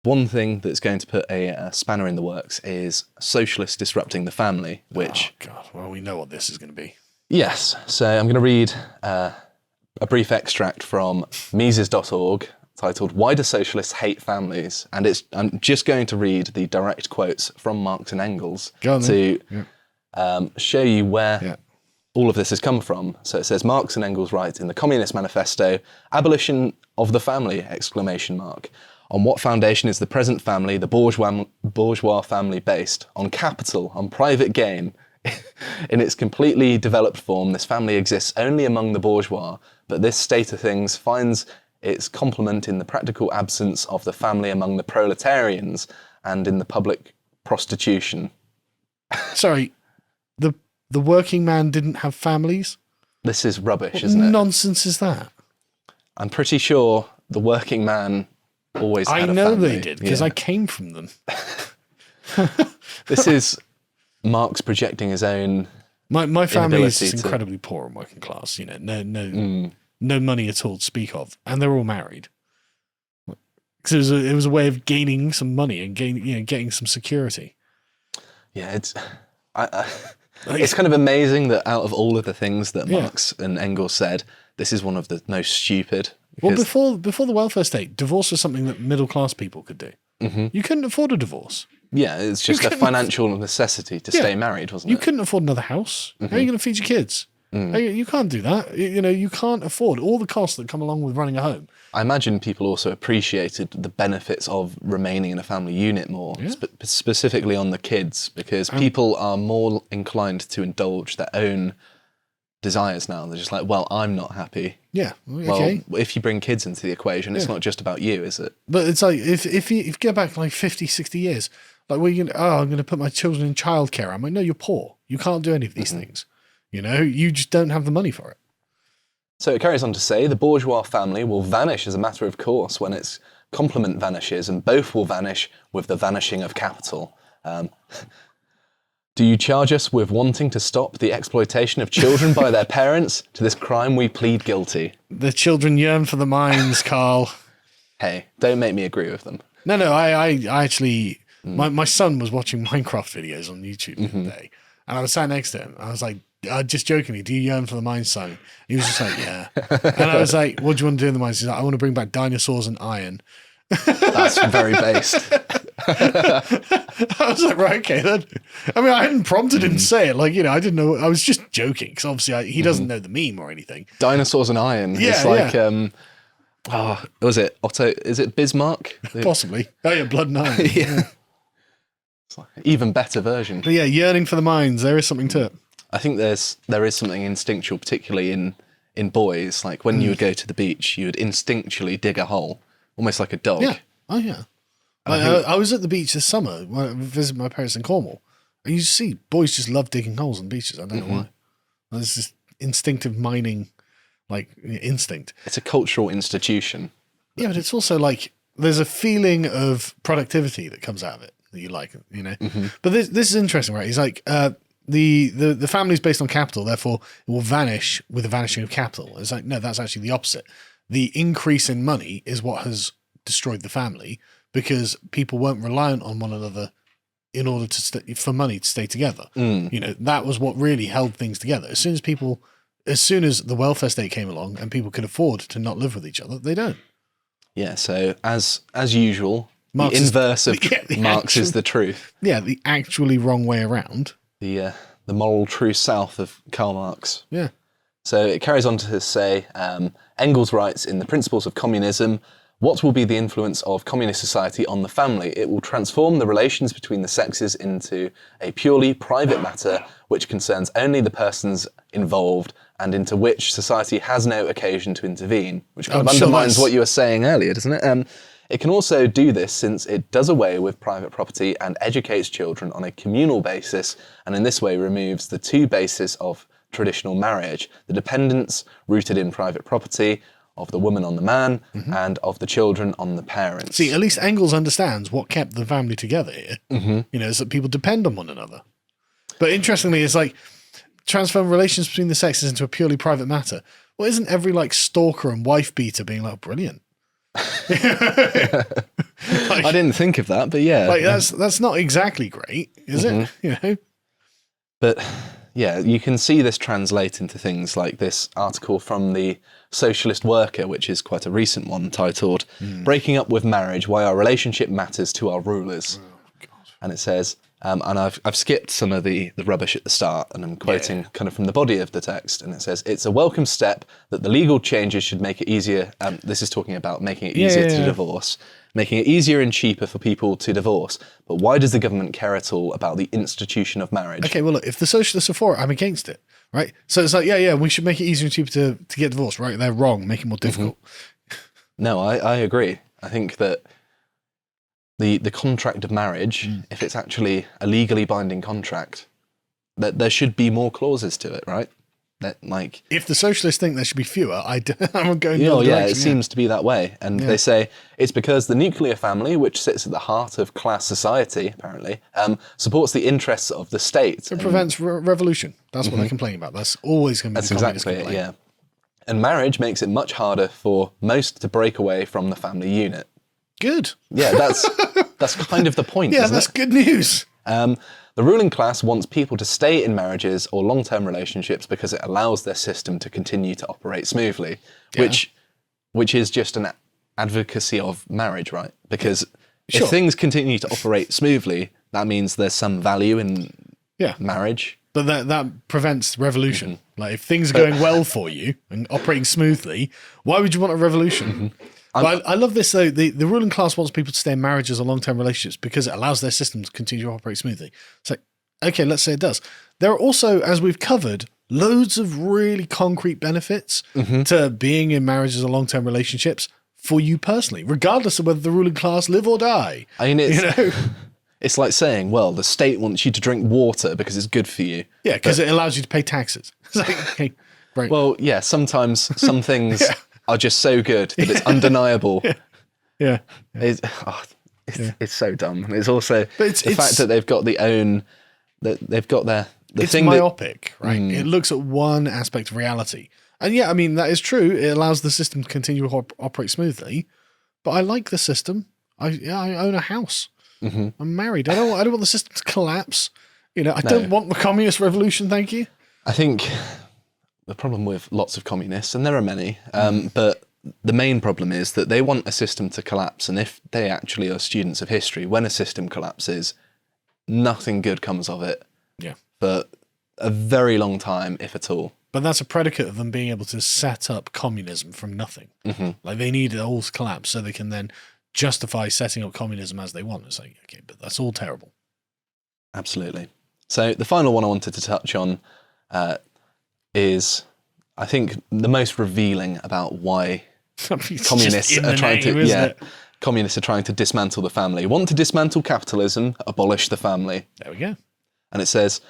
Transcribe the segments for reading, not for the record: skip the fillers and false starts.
One thing that's going to put a spanner in the works is socialists disrupting the family, which... Oh, God. Well, we know what this is going to be. Yes. So I'm going to read a brief extract from Mises.org titled, Why Do Socialists Hate Families? And I'm just going to read the direct quotes from Marx and Engels to show you where all of this has come from. So it says, Marx and Engels write in the Communist Manifesto, abolition of the family, ! On what foundation is the present family, the bourgeois family, based? On capital, on private gain. In its completely developed form, this family exists only among the bourgeois, but this state of things finds its complement in the practical absence of the family among the proletarians and in the public prostitution. Sorry, the working man didn't have families? This is rubbish, isn't it? What nonsense is that? I'm pretty sure the working man always had a family. I know they did, because I came from them. This is Marx projecting his own... My family is incredibly poor and working class, you know, no money at all to speak of, and they're all married. Because it was a way of gaining some money and getting some security. Yeah, it's kind of amazing that out of all of the things that Marx and Engels said, this is one of the most stupid. Well, before the welfare state, divorce was something that middle class people could do. Mm-hmm. You couldn't afford a divorce. Yeah, it's just a financial necessity to stay married, wasn't it? You couldn't afford another house. Mm-hmm. How are you going to feed your kids? You can't do that. You can't afford all the costs that come along with running a home. I imagine people also appreciated the benefits of remaining in a family unit more, specifically on the kids, because people are more inclined to indulge their own desires now. They're just like, well, I'm not happy. Yeah. Okay. Well, if you bring kids into the equation, it's not just about you, is it? But it's like, if you go back like 50, 60 years, like, I'm going to put my children in childcare. I'm like, no, you're poor. You can't do any of these things. You know, you just don't have the money for it. So it carries on to say, the bourgeois family will vanish as a matter of course when its complement vanishes, and both will vanish with the vanishing of capital. Do you charge us with wanting to stop the exploitation of children by their parents? To this crime we plead guilty. The children yearn for the mines, Carl. Hey, don't make me agree with them. No, I actually... My son was watching Minecraft videos on YouTube the other day, and I was sat next to him. I was like, just jokingly, do you yearn for the mines, son? He was just like, yeah. And I was like, what do you want to do in the mines? He's like, I want to bring back dinosaurs and iron. That's very based. I was like, right, okay then. I mean, I hadn't prompted him to say it. Like, I didn't know. I was just joking, because obviously he doesn't know the meme or anything. Dinosaurs and iron. Yeah, it's like, was it Otto? Is it Bismarck? Possibly. Oh yeah, blood and iron. Yeah. It's like an even better version. But yeah, yearning for the mines. There is something to it. I think there is something instinctual, particularly in boys. Like when you would go to the beach, you would instinctually dig a hole, almost like a dog. Yeah. Oh yeah. I was at the beach this summer when I visited my parents in Cornwall, and you see boys just love digging holes on beaches. I don't know why. There's this instinctive mining, like instinct. It's a cultural institution. Yeah, but it's also like there's a feeling of productivity that comes out of it that you like, But this is interesting, right? He's like, the family's based on capital, therefore it will vanish with the vanishing of capital. It's like, no, that's actually the opposite. The increase in money is what has destroyed the family, because people weren't reliant on one another in order for money to stay together. That was what really held things together. As soon as the welfare state came along and people could afford to not live with each other, they don't. Yeah. So as usual, the inverse of Marx is the truth. Yeah, the actually wrong way around. The moral true south of Karl Marx. Yeah. So it carries on to say, Engels writes in The Principles of Communism, what will be the influence of communist society on the family? It will transform the relations between the sexes into a purely private matter which concerns only the persons involved and into which society has no occasion to intervene, which kind of undermines what you were saying earlier, doesn't it? It can also do this since it does away with private property and educates children on a communal basis, and in this way removes the two bases of traditional marriage, the dependence rooted in private property of the woman on the man and of the children on the parents. See, at least Engels understands what kept the family together here. Is that people depend on one another. But interestingly, it's like transform relations between the sexes into a purely private matter. Well, isn't every like stalker and wife beater being like, brilliant? I didn't think of that, but yeah. Like that's not exactly great, is it? You know? But yeah, you can see this translate into things like this article from the Socialist Worker, which is quite a recent one, titled "Breaking Up with Marriage: Why Our Relationship Matters to Our Rulers." And it says, and I've skipped some of the rubbish at the start, and I'm quoting kind of from the body of the text, and it says, "It's a welcome step that the legal changes should make it easier." This is talking about making it easier to divorce, making it easier and cheaper for people to divorce. But why does the government care at all about the institution of marriage? Okay, well, look, if the socialists are for it, I'm against it, right? So it's like, we should make it easier and cheaper to get divorced, right? They're wrong, make it more difficult. No, I agree. I think that the contract of marriage, if it's actually a legally binding contract, that there should be more clauses to it, right? That like if the socialists think there should be fewer, I'm going. It seems to be that way, and they say it's because the nuclear family, which sits at the heart of class society, apparently, supports the interests of the state. It prevents revolution. That's what they're complaining about. That's always going to be the communist complaint. Yeah. And marriage makes it much harder for most to break away from the family unit. Good. Yeah, that's kind of the point. Yeah, isn't that's it? good news. The ruling class wants people to stay in marriages or long-term relationships because it allows their system to continue to operate smoothly, which is just an advocacy of marriage, right? Because if things continue to operate smoothly, that means there's some value in marriage. But that prevents revolution. Like if things are going well for you and operating smoothly, why would you want a revolution? But I love this though. The ruling class wants people to stay in marriages or long-term relationships because it allows their system to continue to operate smoothly. So, okay, let's say it does. There are also, as we've covered, loads of really concrete benefits to being in marriages or long-term relationships for you personally, regardless of whether the ruling class live or die. I mean, it's like saying, well, the state wants you to drink water because it's good for you. Yeah, because it allows you to pay taxes. It's like, okay, great. Well, yeah, sometimes some things are just so good that it's undeniable. Yeah. It's so dumb. And it's also the fact that they've got it's myopic, right? It looks at one aspect of reality. And yeah, I mean, that is true. It allows the system to continue to operate smoothly. But I like the system. I own a house. I'm married. I don't want the system to collapse. I don't want the communist revolution, thank you. I think the problem with lots of communists, and there are many, but the main problem is that they want a system to collapse. And if they actually are students of history, when a system collapses, nothing good comes of it. Yeah. For a very long time, if at all. But that's a predicate of them being able to set up communism from nothing. Like they need it all to collapse so they can then justify setting up communism as they want. It's like, okay, but that's all terrible. Absolutely. So the final one I wanted to touch on is, I think, the most revealing about why communists are trying to dismantle the family. Want to dismantle capitalism, abolish the family. There we go. And it says,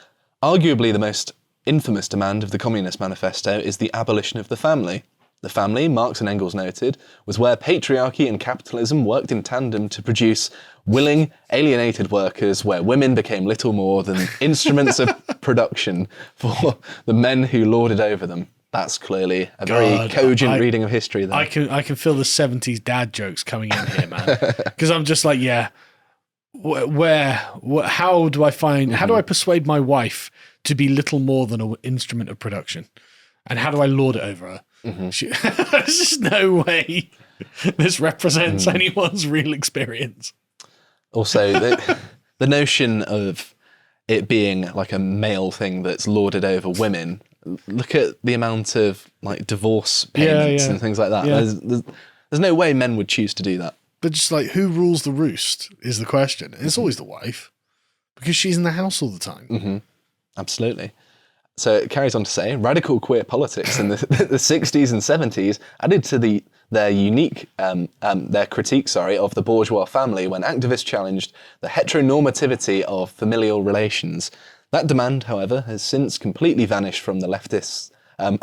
arguably the most infamous demand of the Communist Manifesto is the abolition of the family. The family, Marx and Engels noted, was where patriarchy and capitalism worked in tandem to produce willing, alienated workers, where women became little more than instruments of production for the men who lorded over them. That's clearly a very cogent reading of history there. I can feel the 70s dad jokes coming in here, man. Because I'm just like, how do I persuade my wife to be little more than an instrument of production? And how do I lord it over her? There's just no way this represents anyone's real experience. Also, the notion of it being like a male thing that's lorded over women. Look at the amount of like divorce payments and things like that. Yeah. There's no way men would choose to do that. But just like, who rules the roost is the question. And it's always the wife because she's in the house all the time. Absolutely. So it carries on to say, radical queer politics in the 60s and 70s added to their unique, their critique, of the bourgeois family when activists challenged the heteronormativity of familial relations. That demand, however, has since completely vanished from the leftists' I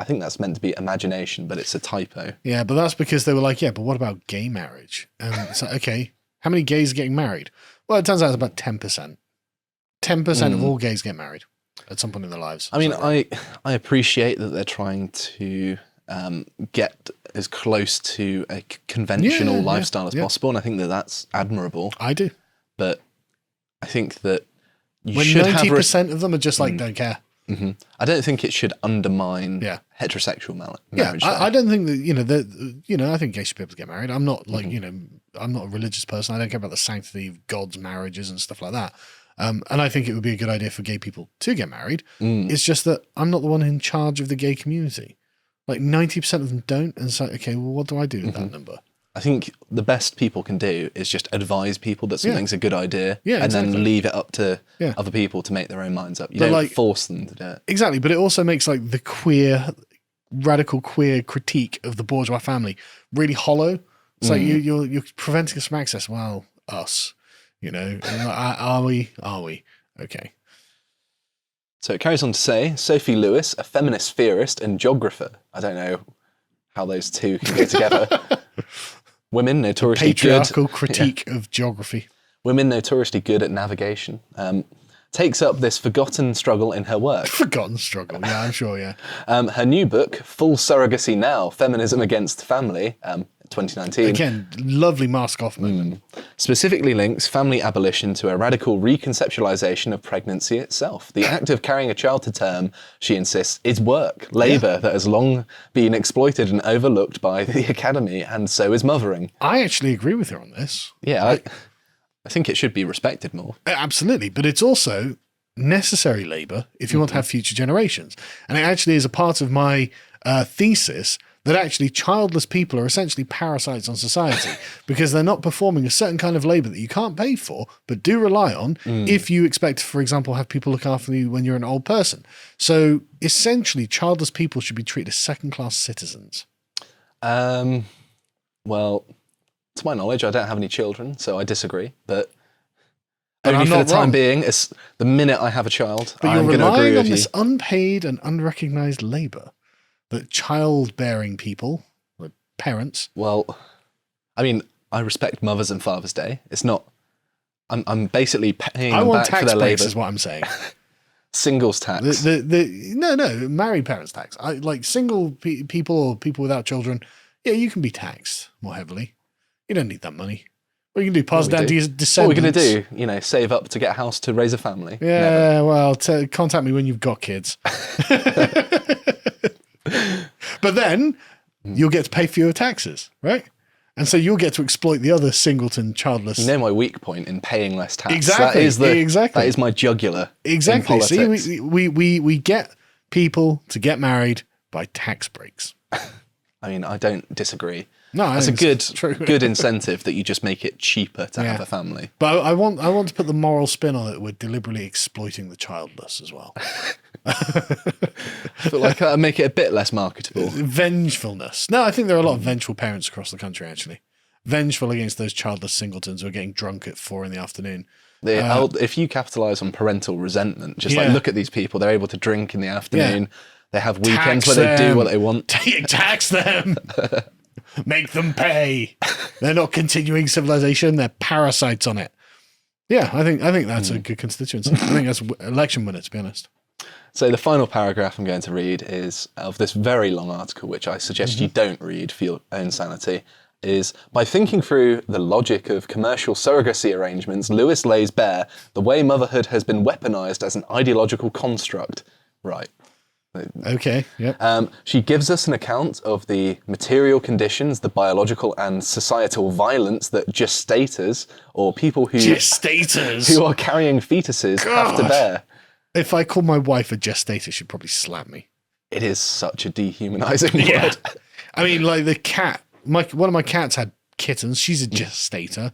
think that's meant to be imagination, but it's a typo. Yeah, but that's because they were like, but what about gay marriage? And it's like, okay, how many gays are getting married? Well, it turns out it's about 10%. 10% of all gays get married at some point in their lives. I mean, I appreciate that they're trying to get as close to a conventional Yeah, lifestyle as yeah. possible, and I think that that's admirable. I do. But I think that you When should have. 90% of them are just like, don't care. I don't think it should undermine Yeah. heterosexual Yeah, marriage. I don't think that, I think gay should be able to get married. I'm not like, I'm not a religious person. I don't care about the sanctity of God's marriages and stuff like that. And I think it would be a good idea for gay people to get married. It's just that I'm not the one in charge of the gay community. Like 90% of them don't. And so, okay, well, what do I do with that number? I think the best people can do is just advise people that something's a good idea, Yeah, and exactly. then leave it up to Yeah. other people to make their own minds up. You But, don't like- force them to do it. Exactly. But it also makes like the radical queer critique of the bourgeois family really hollow. It's like you're preventing us from access. Well, us, are we? Are we? Okay. So it carries on to say, Sophie Lewis, a feminist theorist and geographer. I don't know how those two can go together. Women notoriously Patriarchal critique of geography. Women notoriously good at navigation. Takes up this forgotten struggle in her work. Forgotten struggle. Yeah, I'm sure. Yeah. Her new book, Full Surrogacy Now, Feminism Against Family, 2019. Again, lovely mask off moment. Specifically links family abolition to a radical reconceptualization of pregnancy itself. The act of carrying a child to term, she insists, is work, labour that has long been exploited and overlooked by the academy, and so is mothering. I actually agree with her on this. Yeah, I think it should be respected more. Absolutely. But it's also necessary labour if you want to have future generations. And it actually is a part of my thesis that actually childless people are essentially parasites on society because they're not performing a certain kind of labour that you can't pay for, but do rely on if you expect, for example, have people look after you when you're an old person. So essentially, childless people should be treated as second-class citizens. Well, to my knowledge, I don't have any children, so I disagree. But But only I'm for the not time wrong. being, the minute I have a child, But I'm you're going to agree relying with on you. this unpaid and unrecognised labour that childbearing people, like parents, Well, I mean, I respect Mother's and Father's Day. It's not. I'm basically paying I them want back for tax their breaks labour. is what I'm saying. Singles tax. No, married parents tax. Like single people or people without children, yeah, you can be taxed more heavily. You don't need that money. What you can do, pass it down to your descendants. What are we going to do? Save up to get a house to raise a family? Yeah, Never. well, contact me when you've got kids. But then you'll get to pay for your taxes, right? And so you'll get to exploit the other singleton, childless. You know my weak point in paying less tax. Exactly, exactly. That is my jugular. Exactly. In See, politics. we get people to get married by tax breaks. I mean, I don't disagree. No, I That's a think good, it's true. good incentive that you just make it cheaper to Yeah. have a family. But I want to put the moral spin on it. We're deliberately exploiting the childless as well. But like make it a bit less marketable. Vengefulness. No, I think there are a lot of vengeful parents across the country, actually. Vengeful against those childless singletons who are getting drunk at 4 p.m. If you capitalise on parental resentment, just like Yeah. look at these people, they're able to drink in the afternoon. They have weekends Tax where they do them. what they want. Tax them. Make them pay. They're not continuing civilization. They're parasites on it. Yeah, I think that's a good constituency. I think that's election winner, to be honest. So the final paragraph I'm going to read is of this very long article, which I suggest you don't read for your own sanity, is by thinking through the logic of commercial surrogacy arrangements, Lewis lays bare the way motherhood has been weaponized as an ideological construct. Right. Okay, yep. She gives us an account of the material conditions, the biological and societal violence that gestators, or people Gestators. who are carrying fetuses, have to God. bear. If I call my wife a gestator, she'd probably slap me. It is such a dehumanizing Yeah. word. I mean, like the cat. One of my cats had kittens. She's a gestator.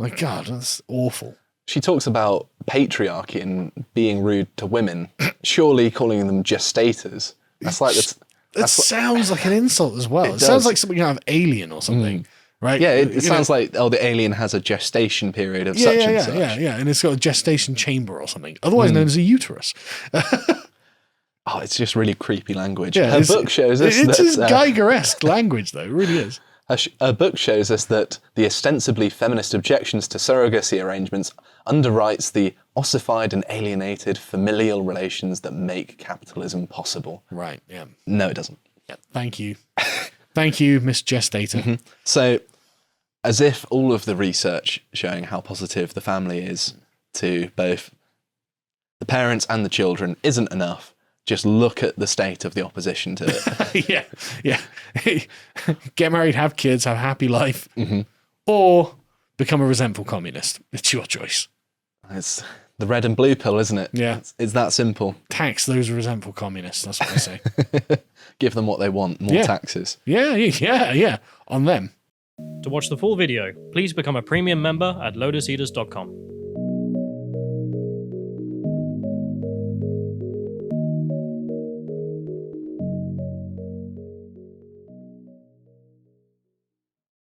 My God, that's awful. She talks about patriarchy and being rude to women, surely calling them gestators. That's like It that's sounds like an insult as well. It sounds does. like something out of Alien or something, right? yeah. It You sounds know, like the alien has a gestation period of yeah, such yeah, and yeah, such. yeah, and it's got a gestation chamber or something, otherwise known as a uterus. Oh, it's just really creepy language. Yeah, Her book shows us it's that Geiger-esque language, though. It really is. her book shows us that the ostensibly feminist objections to surrogacy arrangements underwrites the ossified and alienated familial relations that make capitalism possible. Right. Yeah. No, it doesn't. Yeah, thank you. Thank you, Miss Gestator. So, as if all of the research showing how positive the family is to both the parents and the children isn't enough, just look at the state of the opposition to it. yeah. Get married, have kids, have a happy life, or become a resentful communist. It's your choice. It's the red and blue pill, isn't it? Yeah. It's that simple. Tax those resentful communists. That's what I say. Give them what they want, more taxes. Yeah. On them. To watch the full video, please become a premium member at lotuseaters.com.